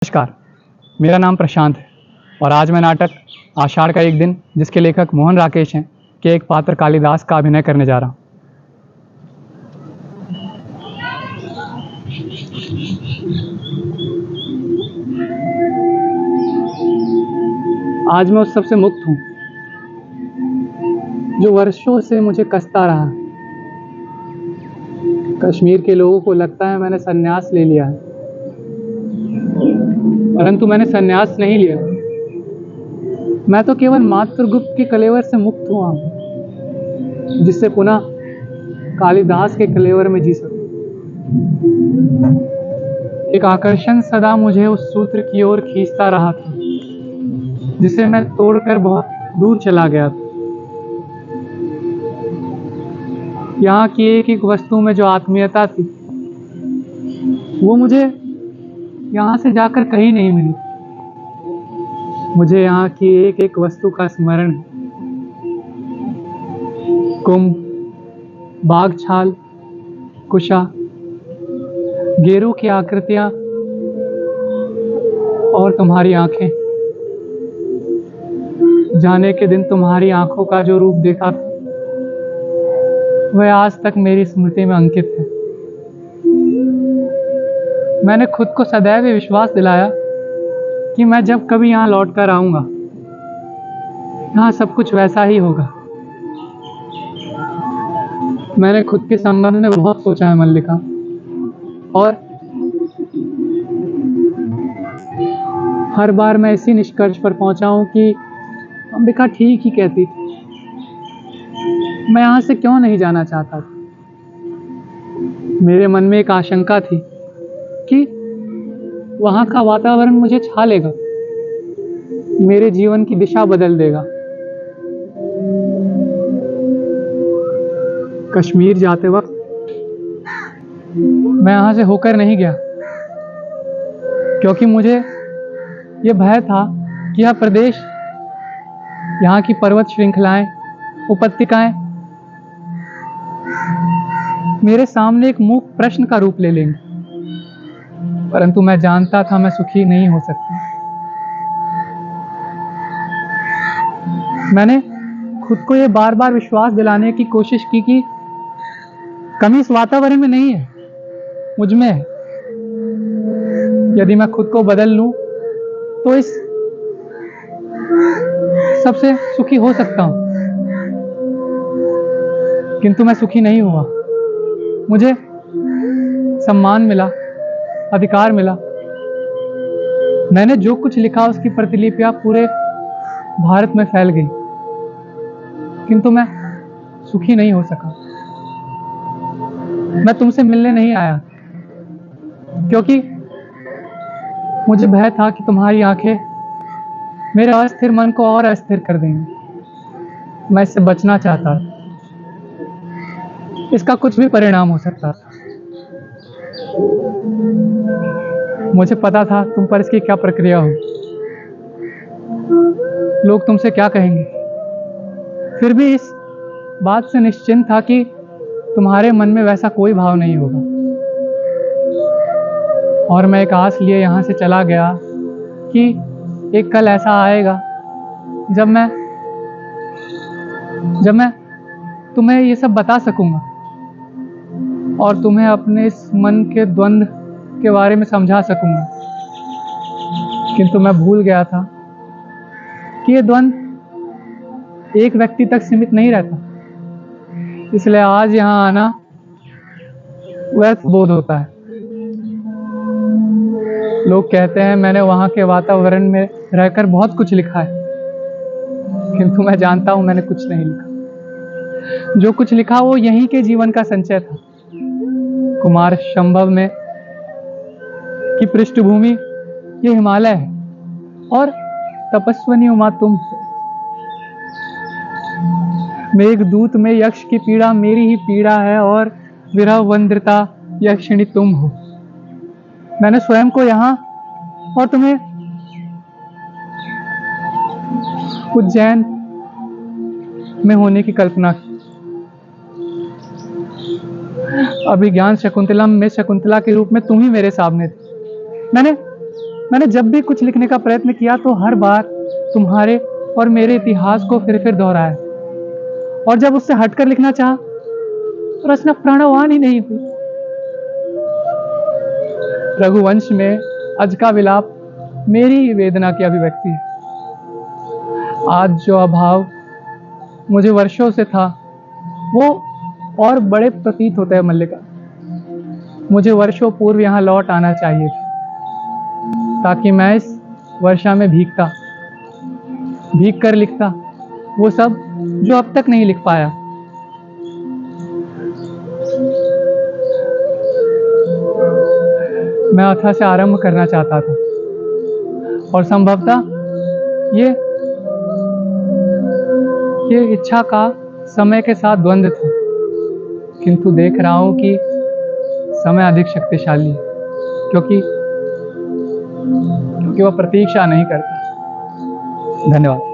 नमस्कार, मेरा नाम प्रशांत है और आज मैं नाटक आषाढ़ का एक दिन, जिसके लेखक मोहन राकेश हैं, के एक पात्र कालिदास का अभिनय करने जा रहा हूँ। आज मैं उस सबसे मुक्त हूँ जो वर्षों से मुझे कसता रहा। कश्मीर के लोगों को लगता है मैंने संन्यास ले लिया है, परंतु मैंने संन्यास नहीं लिया। मैं तो केवल मातृगुप्त के कलेवर से मुक्त हुआ हूँ, जिससे पुनः कालिदास के कलेवर में जी सकूं। एक आकर्षण सदा मुझे उस सूत्र की ओर खींचता रहा था, जिसे मैं तोड़कर बहुत दूर चला गया था। यहाँ की एक एक वस्तु में जो आत्मीयता थी, वो मुझे यहाँ से जाकर कहीं नहीं मिली। मुझे यहाँ की एक एक वस्तु का स्मरण है। कुंभ, बाघछाल, कुशा, गेरू की आकृतियां और तुम्हारी आंखें। जाने के दिन तुम्हारी आंखों का जो रूप देखा था, वह आज तक मेरी स्मृति में अंकित है। मैंने खुद को सदैव विश्वास दिलाया कि मैं जब कभी यहाँ लौट कर आऊंगा, यहाँ सब कुछ वैसा ही होगा। मैंने खुद के संबंध में बहुत सोचा है मल्लिका, और हर बार मैं इसी निष्कर्ष पर पहुंचा हूं कि अंबिका ठीक ही कहती थी। मैं यहाँ से क्यों नहीं जाना चाहता था। मेरे मन में एक आशंका थी कि वहाँ का वातावरण मुझे छा लेगा, मेरे जीवन की दिशा बदल देगा। कश्मीर जाते वक्त मैं यहाँ से होकर नहीं गया, क्योंकि मुझे ये भय था कि यह प्रदेश, यहाँ की पर्वत श्रृंखलाएं, उपत्यकाएं मेरे सामने एक मूक प्रश्न का रूप ले लेंगे। परंतु मैं जानता था मैं सुखी नहीं हो सकता। मैंने खुद को ये बार बार विश्वास दिलाने की कोशिश की कि कमी इस वातावरण में नहीं है, मुझ में है। यदि मैं खुद को बदल लूं तो इस सबसे सुखी हो सकता हूं। किंतु मैं सुखी नहीं हुआ। मुझे सम्मान मिला, अधिकार मिला। मैंने जो कुछ लिखा उसकी प्रतिलिपियां पूरे भारत में फैल गई, किंतु मैं सुखी नहीं हो सका। मैं तुमसे मिलने नहीं आया, क्योंकि मुझे भय था कि तुम्हारी आंखें मेरे अस्थिर मन को और अस्थिर कर देंगी। मैं इससे बचना चाहता था। इसका कुछ भी परिणाम हो सकता था। मुझे पता था तुम पर इसकी क्या प्रक्रिया हो, लोग तुमसे क्या कहेंगे। फिर भी इस बात से निश्चिंत था कि तुम्हारे मन में वैसा कोई भाव नहीं होगा। और मैं एक आस लिए यहाँ से चला गया कि एक कल ऐसा आएगा जब मैं तुम्हें ये सब बता सकूंगा और तुम्हें अपने इस मन के द्वंद्व के बारे में समझा सकूंगा। किंतु मैं भूल गया था कि ये द्वंद्व एक व्यक्ति तक सीमित नहीं रहता। इसलिए आज यहाँ आना व्यर्थ बोध होता है। लोग कहते हैं मैंने वहाँ के वातावरण में रहकर बहुत कुछ लिखा है, किंतु मैं जानता हूँ मैंने कुछ नहीं लिखा। जो कुछ लिखा वो यहीं के जीवन का संचय था। कुमार संभव में की पृष्ठभूमि ये हिमालय है और तपस्विनी उमा तुम। मेघदूत में यक्ष की पीड़ा मेरी ही पीड़ा है और विरह वंद्रता यक्षिणी तुम हो। मैंने स्वयं को यहाँ और तुम्हें उज्जैन में होने की कल्पना की। अभिज्ञान शकुंतलम में शकुंतला के रूप में तुम ही मेरे सामने थे। मैंने मैंने जब भी कुछ लिखने का प्रयत्न किया तो हर बार तुम्हारे और मेरे इतिहास को फिर दोहराया, और जब उससे हटकर लिखना चाहा तो रचना प्राणवान ही नहीं हुई। रघुवंश में अज का विलाप मेरी ही वेदना की अभिव्यक्ति है। आज जो अभाव मुझे वर्षों से था वो और बड़े प्रतीत होते हैं मल्लिका। मुझे वर्षों पूर्व यहाँ लौट आना चाहिए था, ताकि मैं इस वर्षा में भीग कर लिखता वो सब जो अब तक नहीं लिख पाया। मैं अथा से आरंभ करना चाहता था, और संभवतः ये इच्छा का समय के साथ द्वंद्व था, किंतु देख रहा हूं कि समय अधिक शक्तिशाली है, क्योंकि वह प्रतीक्षा नहीं करता। धन्यवाद।